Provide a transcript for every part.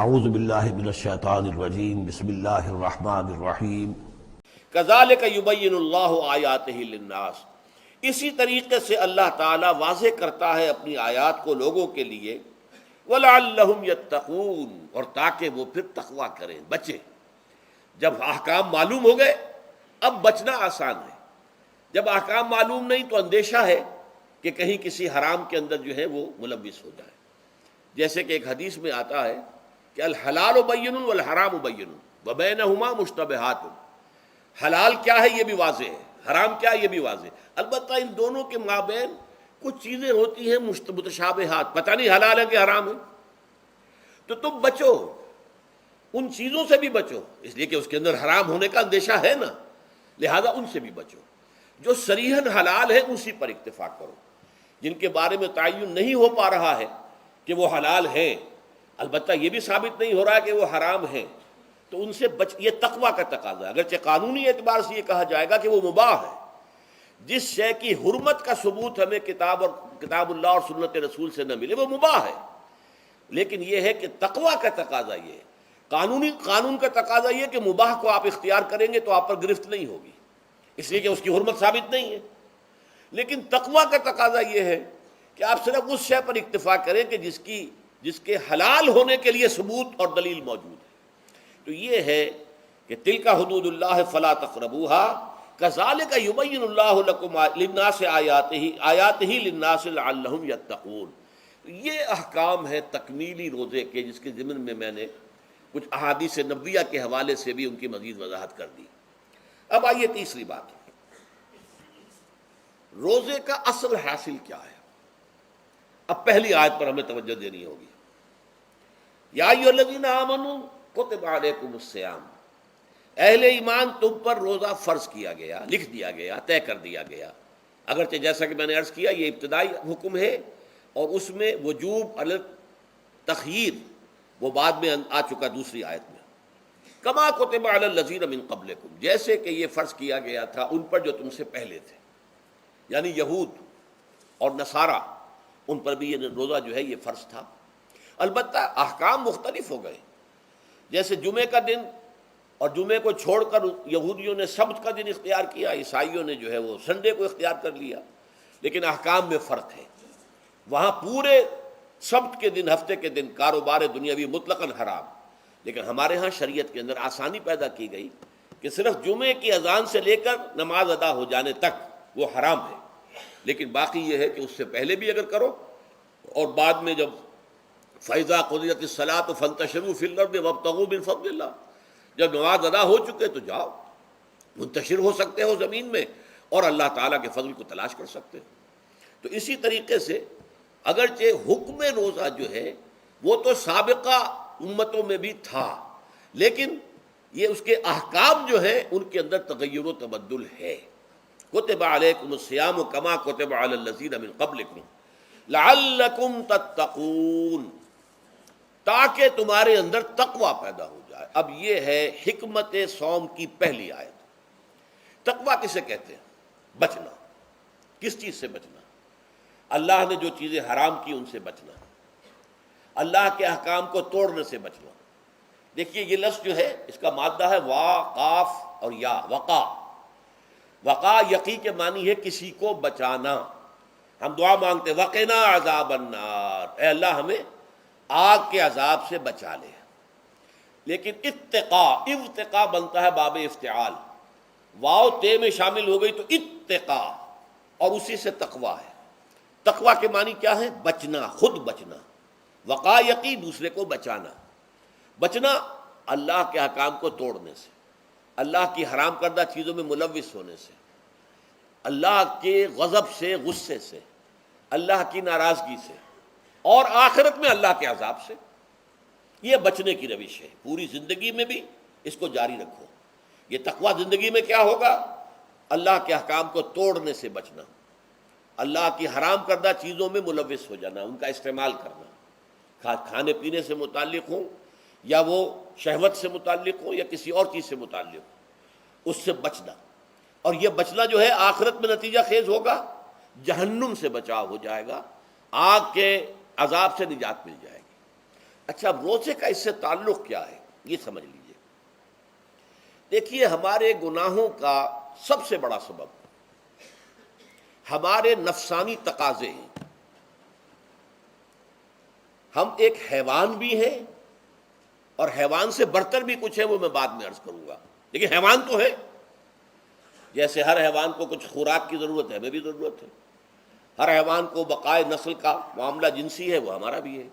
اعوذ باللہ من الشیطان الرجیم بسم اللہ الرحمن الرحیم کذالک یبین اللہ آیاتہ للناس، اسی طریقے سے اللہ تعالیٰ واضح کرتا ہے اپنی آیات کو لوگوں کے لیے، وَلَعَلَّهُمْ يَتَّقُونَ، اور تاکہ وہ پھر تقویٰ کریں، بچیں۔ جب احکام معلوم ہو گئے اب بچنا آسان ہے، جب احکام معلوم نہیں تو اندیشہ ہے کہ کہیں کسی حرام کے اندر جو ہے وہ ملوث ہو جائے۔ جیسے کہ ایک حدیث میں آتا ہے کہ الحلال بین والحرام بین وبینہما مشتبہات، حلال کیا ہے یہ بھی واضح ہے، حرام کیا ہے یہ بھی واضح ہے، البتہ ان دونوں کے مابین کچھ چیزیں ہوتی ہیں متشابہات، پتہ نہیں حلال ہے کہ حرام ہے، تو تم بچو، ان چیزوں سے بھی بچو، اس لیے کہ اس کے اندر حرام ہونے کا اندیشہ ہے نا، لہذا ان سے بھی بچو۔ جو صریحاً حلال ہے اسی پر اکتفا کرو، جن کے بارے میں تعین نہیں ہو پا رہا ہے کہ وہ حلال ہیں، البتہ یہ بھی ثابت نہیں ہو رہا ہے کہ وہ حرام ہیں، تو ان سے یہ تقویٰ کا تقاضا ہے۔ اگرچہ قانونی اعتبار سے یہ کہا جائے گا کہ وہ مباح ہے، جس شے کی حرمت کا ثبوت ہمیں کتاب اللہ اور سنت رسول سے نہ ملے وہ مباح ہے، لیکن یہ ہے کہ تقویٰ کا تقاضا یہ ہے، قانون کا تقاضا یہ کہ مباح کو آپ اختیار کریں گے تو آپ پر گرفت نہیں ہوگی، اس لیے کہ اس کی حرمت ثابت نہیں ہے، لیکن تقویٰ کا تقاضا یہ ہے کہ آپ صرف اس شے پر اکتفا کریں کہ جس کے حلال ہونے کے لیے ثبوت اور دلیل موجود ہے۔ تو یہ ہے کہ تلک حدود اللہ فلا تقربوها کذالک یبین اللہ لکم للناس آیاتہ للناس لعلہم یتقون۔ یہ احکام ہے تکمیلی روزے کے، جس کے ضمن میں نے کچھ احادیث نبویہ کے حوالے سے بھی ان کی مزید وضاحت کر دی۔ اب آئیے تیسری بات، روزے کا اصل حاصل کیا ہے؟ اب پہلی آیت پر ہمیں توجہ دینی ہوگی، یا ایھا الذین آمنوا کتب علیکم الصیام، اہل ایمان تم پر روزہ فرض کیا گیا، لکھ دیا گیا، طے کر دیا گیا، اگرچہ جیسا کہ میں نے عرض کیا یہ ابتدائی حکم ہے اور اس میں وجوب علی تخییر وہ بعد میں آ چکا دوسری آیت میں، کما کتب علی الذین من قبلکم، جیسے کہ یہ فرض کیا گیا تھا ان پر جو تم سے پہلے تھے، یعنی یہود اور نصارہ، ان پر بھی یہ روزہ جو ہے یہ فرض تھا، البتہ احکام مختلف ہو گئے، جیسے جمعے کا دن اور جمعے کو چھوڑ کر یہودیوں نے سبت کا دن اختیار کیا، عیسائیوں نے جو ہے وہ سنڈے کو اختیار کر لیا، لیکن احکام میں فرق ہے۔ وہاں پورے سبت کے دن، ہفتے کے دن کاروبار دنیاوی مطلقاً حرام، لیکن ہمارے ہاں شریعت کے اندر آسانی پیدا کی گئی کہ صرف جمعے کی اذان سے لے کر نماز ادا ہو جانے تک وہ حرام ہے، لیکن باقی یہ ہے کہ اس سے پہلے بھی اگر کرو اور بعد میں جب فَإِذَا قُضِيَتِ الصَّلَاةُ فَانتَشِرُوا فِي الْأَرْضِ وَابْتَغُوا مِن فَضْلِ اللَّهِ، جب نماز ادا ہو چکے تو جاؤ، منتشر ہو سکتے ہو زمین میں اور اللہ تعالیٰ کے فضل کو تلاش کر سکتے ہو۔ تو اسی طریقے سے اگرچہ حکم روزہ جو ہے وہ تو سابقہ امتوں میں بھی تھا، لیکن یہ اس کے احکام جو ہیں ان کے اندر تغیر و تبدل ہے۔ کتب علیکم الصیام کما کتب علی الذین من قبلکم لعلکم تتقون، تاکہ تمہارے اندر تقوی پیدا ہو جائے۔ اب یہ ہے حکمت صوم کی پہلی آیت۔ تقوی کسے کہتے ہیں؟ بچنا۔ کس چیز سے بچنا؟ اللہ نے جو چیزیں حرام کی ان سے بچنا، اللہ کے احکام کو توڑنے سے بچنا۔ دیکھیے یہ لفظ جو ہے اس کا مادہ ہے وا، قاف اور یا، وقا۔ وقا یقی کے معنی ہے کسی کو بچانا۔ ہم دعا مانگتے وقنا عذاب النار، اے اللہ ہمیں آگ کے عذاب سے بچا لے، لیکن اتقا بنتا ہے باب افتعال، واو تے میں شامل ہو گئی تو اتقا، اور اسی سے تقوی ہے۔ تقوی کے معنی کیا ہے؟ بچنا، خود بچنا۔ وقا یقی دوسرے کو بچانا، بچنا اللہ کے احکام کو توڑنے سے، اللہ کی حرام کردہ چیزوں میں ملوث ہونے سے، اللہ کے غضب سے، غصے سے، اللہ کی ناراضگی سے، اور آخرت میں اللہ کے عذاب سے۔ یہ بچنے کی روش ہے، پوری زندگی میں بھی اس کو جاری رکھو۔ یہ تقویٰ زندگی میں کیا ہوگا؟ اللہ کے احکام کو توڑنے سے بچنا، اللہ کی حرام کردہ چیزوں میں ملوث ہو جانا، ان کا استعمال کرنا، کھانے پینے سے متعلق ہوں یا وہ شہوت سے متعلق ہوں یا کسی اور چیز سے متعلق ہوں، اس سے بچنا۔ اور یہ بچنا جو ہے آخرت میں نتیجہ خیز ہوگا، جہنم سے بچاؤ ہو جائے گا، آگ کے عذاب سے نجات مل جائے گی۔ اچھا اب روزے کا اس سے تعلق کیا ہے یہ سمجھ لیجئے. دیکھیے ہمارے گناہوں کا سب سے بڑا سبب ہمارے نفسانی تقاضے ہیں. ہم ایک حیوان بھی ہیں اور حیوان سے برتر بھی کچھ ہے، وہ میں بعد میں عرض کروں گا، لیکن حیوان تو ہے. جیسے ہر حیوان کو کچھ خوراک کی ضرورت ہے، ہمیں بھی ضرورت ہے. ہر حیوان کو بقائے نسل کا معاملہ جنسی ہے، وہ ہمارا بھی ہے.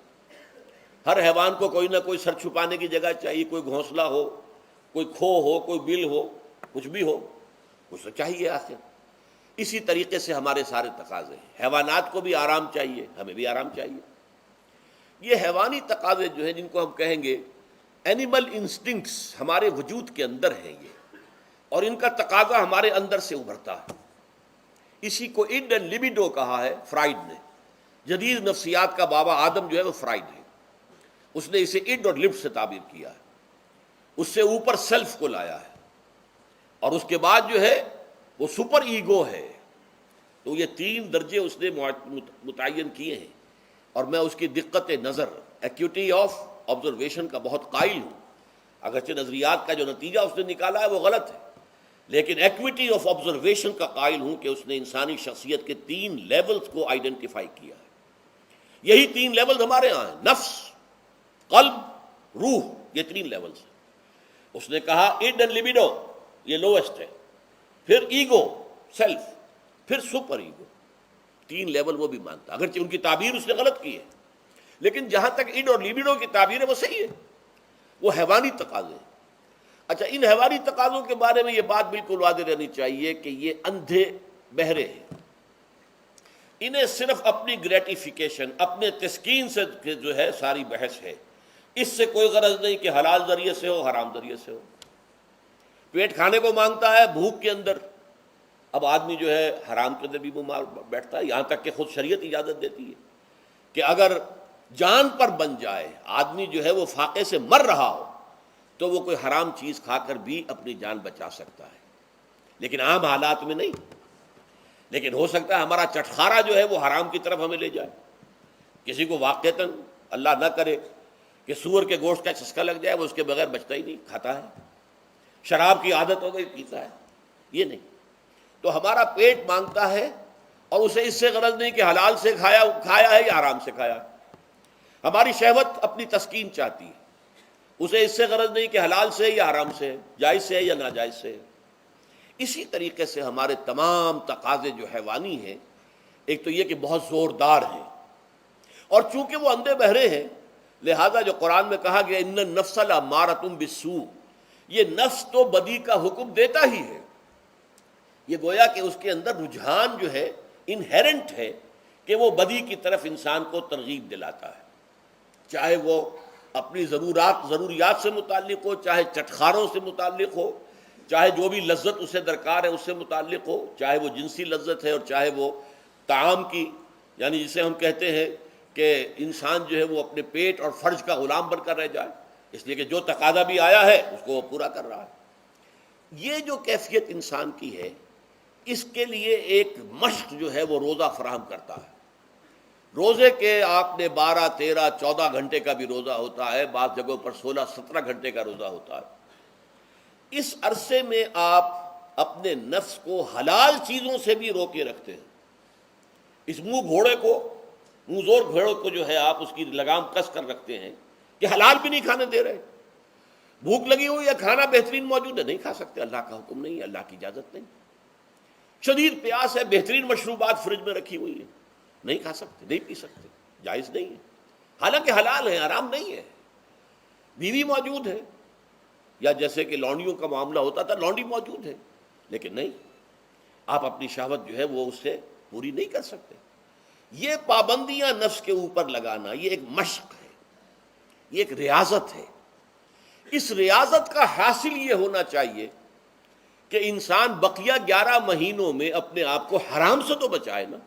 ہر حیوان کو کوئی نہ کوئی سر چھپانے کی جگہ چاہیے، کوئی گھونسلہ ہو، کوئی کھو ہو، کوئی بل ہو، کچھ بھی ہو، کچھ تو چاہیے آخر. اسی طریقے سے ہمارے سارے تقاضے ہیں. حیوانات کو بھی آرام چاہیے، ہمیں بھی آرام چاہیے. یہ حیوانی تقاضے جو ہیں، جن کو ہم کہیں گے اینیمل انسٹنکٹس، ہمارے وجود کے اندر ہیں یہ، اور ان کا تقاضا ہمارے اندر سے ابھرتا ہے. اسی کو اڈ اینڈ لیبیڈو کہا ہے فرائڈ نے. جدید نفسیات کا بابا آدم جو ہے وہ فرائڈ ہے. اس نے اسے اڈ اور لب سے تعبیر کیا ہے. اس سے اوپر سیلف کو لایا ہے، اور اس کے بعد جو ہے وہ سپر ایگو ہے. تو یہ 3 درجے اس نے متعین کیے ہیں، اور میں اس کی دقت نظر، ایکیوٹی آف آبزرویشن کا بہت قائل ہوں. اگرچہ نظریات کا جو نتیجہ اس نے نکالا ہے وہ غلط ہے، لیکن ایکویٹی آف آبزرویشن کا قائل ہوں کہ اس نے انسانی شخصیت کے 3 لیولز کو آئیڈینٹیفائی کیا ہے. یہی 3 لیولز ہمارے ہاں ہیں، نفس، قلب، روح، یہ 3 لیولز ہیں. اس نے کہا اڈ اینڈ لیبیڈو یہ لویسٹ ہے، پھر ایگو سیلف، پھر سپر ایگو. 3 لیول وہ بھی مانتا، اگرچہ ان کی تعبیر اس نے غلط کی ہے، لیکن جہاں تک اڈ اور لیبیڈو کی تعبیر ہے وہ صحیح ہے. وہ حیوانی تقاضے. اچھا ان حیوانی تقاضوں کے بارے میں یہ بات بالکل واضح رہنی چاہیے کہ یہ اندھے بہرے ہیں. انہیں صرف اپنی گریٹیفیکیشن، اپنے تسکین سے جو ہے ساری بحث ہے. اس سے کوئی غرض نہیں کہ حلال ذریعے سے ہو، حرام ذریعے سے ہو. پیٹ کھانے کو مانگتا ہے بھوک کے اندر. اب آدمی جو ہے حرام کے اندر بھی مار بیٹھتا ہے، یہاں تک کہ خود شریعت اجازت دیتی ہے کہ اگر جان پر بن جائے آدمی جو ہے وہ فاقے سے مر رہا ہو تو وہ کوئی حرام چیز کھا کر بھی اپنی جان بچا سکتا ہے، لیکن عام حالات میں نہیں. لیکن ہو سکتا ہے ہمارا چٹخارا جو ہے وہ حرام کی طرف ہمیں لے جائے. کسی کو واقعتاً اللہ نہ کرے کہ سور کے گوشت کا چسکا لگ جائے، وہ اس کے بغیر بچتا ہی نہیں، کھاتا ہے. شراب کی عادت ہو گئی، پیتا ہے. یہ نہیں. تو ہمارا پیٹ مانگتا ہے، اور اسے اس سے غرض نہیں کہ حلال سے کھایا ہے یا حرام سے کھایا. ہماری شہوت اپنی تسکین چاہتی ہے، اسے اس سے غرض نہیں کہ حلال سے یا حرام سے، جائز سے یا ناجائز سے. اسی طریقے سے ہمارے تمام تقاضے جو حیوانی ہیں، ایک تو یہ کہ بہت زوردار ہیں، اور چونکہ وہ اندھے بہرے ہیں لہذا جو قرآن میں کہا گیا ان النفس لامارۃ بالسوء، یہ نفس تو بدی کا حکم دیتا ہی ہے. یہ گویا کہ اس کے اندر رجحان جو ہے انہیرنٹ ہے کہ وہ بدی کی طرف انسان کو ترغیب دلاتا ہے، چاہے وہ اپنی ضروریات سے متعلق ہو، چاہے چٹخاروں سے متعلق ہو، چاہے جو بھی لذت اسے درکار ہے اس سے متعلق ہو، چاہے وہ جنسی لذت ہے اور چاہے وہ طعام کی، یعنی جسے ہم کہتے ہیں کہ انسان جو ہے وہ اپنے پیٹ اور فرج کا غلام بن کر رہ جائے، اس لیے کہ جو تقاضا بھی آیا ہے اس کو وہ پورا کر رہا ہے. یہ جو کیفیت انسان کی ہے، اس کے لیے ایک مشق جو ہے وہ روزہ فراہم کرتا ہے. روزے کے آپ نے 12، 13، 14 گھنٹے کا بھی روزہ ہوتا ہے، بعض جگہوں پر 16، 17 گھنٹے کا روزہ ہوتا ہے. اس عرصے میں آپ اپنے نفس کو حلال چیزوں سے بھی روکے رکھتے ہیں. اس منہ زور گھوڑے کو جو ہے آپ اس کی لگام کس کر رکھتے ہیں کہ حلال بھی نہیں کھانے دے رہے. بھوک لگی ہوئی یا کھانا بہترین موجود ہے، نہیں کھا سکتے، اللہ کا حکم نہیں ہے، اللہ کی اجازت نہیں. شدید پیاس ہے، بہترین مشروبات فریج میں رکھی ہوئی ہے، نہیں کھا سکتے، نہیں پی سکتے، جائز نہیں ہے، حالانکہ حلال ہے، حرام نہیں ہے. بیوی موجود ہے، یا جیسے کہ لونڈیوں کا معاملہ ہوتا تھا، لونڈی موجود ہے، لیکن نہیں، آپ اپنی شہوت جو ہے وہ اس سے پوری نہیں کر سکتے. یہ پابندیاں نفس کے اوپر لگانا یہ ایک مشق ہے، یہ ایک ریاضت ہے. اس ریاضت کا حاصل یہ ہونا چاہیے کہ انسان بقیہ 11 مہینوں میں اپنے آپ کو حرام سے تو بچائے نا.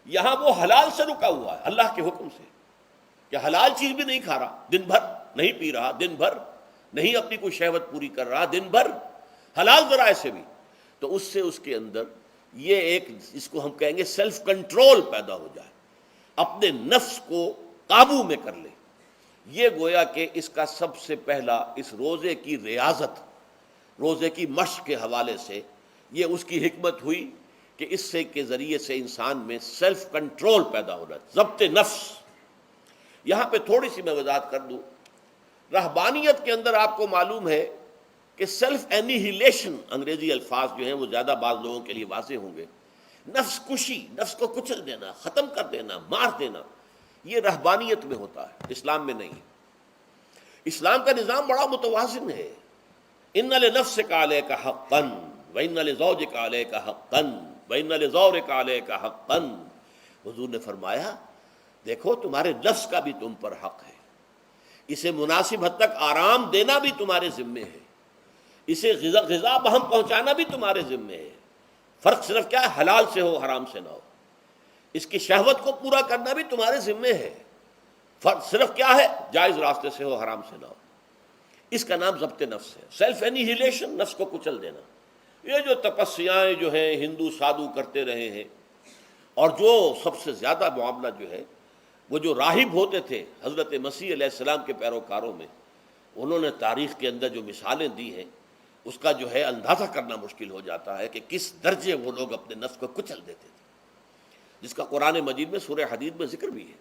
یہاں وہ حلال سے رکا ہوا ہے اللہ کے حکم سے کہ حلال چیز بھی نہیں کھا رہا، دن بھر نہیں پی رہا، دن بھر نہیں اپنی کوئی شہوت پوری کر رہا، دن بھر حلال ذرائع سے بھی. تو اس سے اس کے اندر یہ ایک اس کو ہم کہیں گے سیلف کنٹرول پیدا ہو جائے، اپنے نفس کو قابو میں کر لے. یہ گویا کہ اس کا سب سے پہلا اس روزے کی ریاضت، روزے کی مشق کے حوالے سے یہ اس کی حکمت ہوئی کہ اس سے کے ذریعے سے انسان میں سیلف کنٹرول پیدا ہونا، ضبط نفس۔ یہاں پہ تھوڑی سی میں وضاحت کر دوں، رہبانیت کے اندر آپ کو معلوم ہے کہ سیلف اینیہیلیشن، انگریزی الفاظ جو ہیں وہ زیادہ بعض لوگوں کے لیے واضح ہوں گے، نفس کشی، نفس کو کچل دینا، ختم کر دینا، مار دینا، یہ رہبانیت میں ہوتا ہے، اسلام میں نہیں۔ اسلام کا نظام بڑا متوازن ہے۔ ان لنفسک علیک حقا وان لزوجک علیک حقا وان لزورک علیک حقا۔ حضور نے فرمایا دیکھو تمہارے نفس کا بھی تم پر حق ہے، اسے مناسب حد تک آرام دینا بھی تمہارے ذمے ہے، اسے غذا بہم پہنچانا بھی تمہارے ذمے ہے۔ فرق صرف کیا ہے، حلال سے ہو حرام سے نہ ہو۔ اس کی شہوت کو پورا کرنا بھی تمہارے ذمے ہے، فرق صرف کیا ہے، جائز راستے سے ہو حرام سے نہ ہو۔ اس کا نام ضبط نفس ہے، سیلف اینیہیلیشن، نفس کو کچل دینا۔ یہ جو تپسیائیں جو ہیں ہندو سادھو کرتے رہے ہیں، اور جو سب سے زیادہ معاملہ جو ہے وہ جو راہب ہوتے تھے حضرت مسیح علیہ السلام کے پیروکاروں میں، انہوں نے تاریخ کے اندر جو مثالیں دی ہیں اس کا جو ہے اندازہ کرنا مشکل ہو جاتا ہے کہ کس درجے وہ لوگ اپنے نفس کو کچل دیتے تھے، جس کا قرآن مجید میں سورہ حدید میں ذکر بھی ہے۔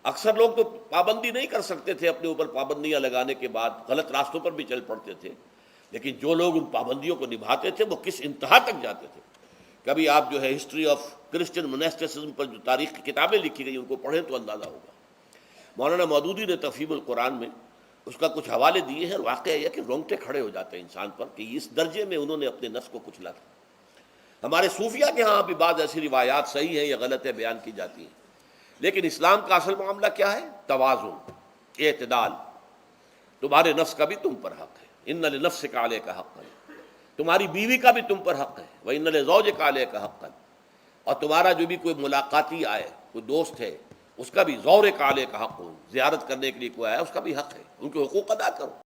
اکثر لوگ تو پابندی نہیں کر سکتے تھے، اپنے اوپر پابندیاں لگانے کے بعد غلط راستوں پر بھی چل پڑتے تھے، لیکن جو لوگ ان پابندیوں کو نبھاتے تھے وہ کس انتہا تک جاتے تھے۔ کبھی آپ جو ہے ہسٹری آف کرسچن موناسٹسزم پر جو تاریخ کی کتابیں لکھی گئی ان کو پڑھیں تو اندازہ ہوگا۔ مولانا مودودی نے تفہیم القرآن میں اس کا کچھ حوالے دیے ہیں، اور واقعہ یہ کہ رونگٹے کھڑے ہو جاتے ہیں انسان پر کہ اس درجے میں انہوں نے اپنے نفس کو کچلا تھا۔ ہمارے صوفیہ کے ہاں بھی بعض ایسی روایات صحیح ہیں یا غلط ہے بیان کی جاتی ہیں، لیکن اسلام کا اصل معاملہ کیا ہے، توازن، اعتدال۔ تمہارے نفس کا بھی تم پر حق ہے، ان لنفسک علیک حقا، تمہاری بیوی کا بھی تم پر حق ہے، وان لزوجک علیک حقا، اور تمہارا جو بھی کوئی ملاقاتی آئے، کوئی دوست ہے، اس کا بھی زورک علیک حق، زیارت کرنے کے لیے کوئی آیا اس کا بھی حق ہے، ان کے حقوق ادا کرو۔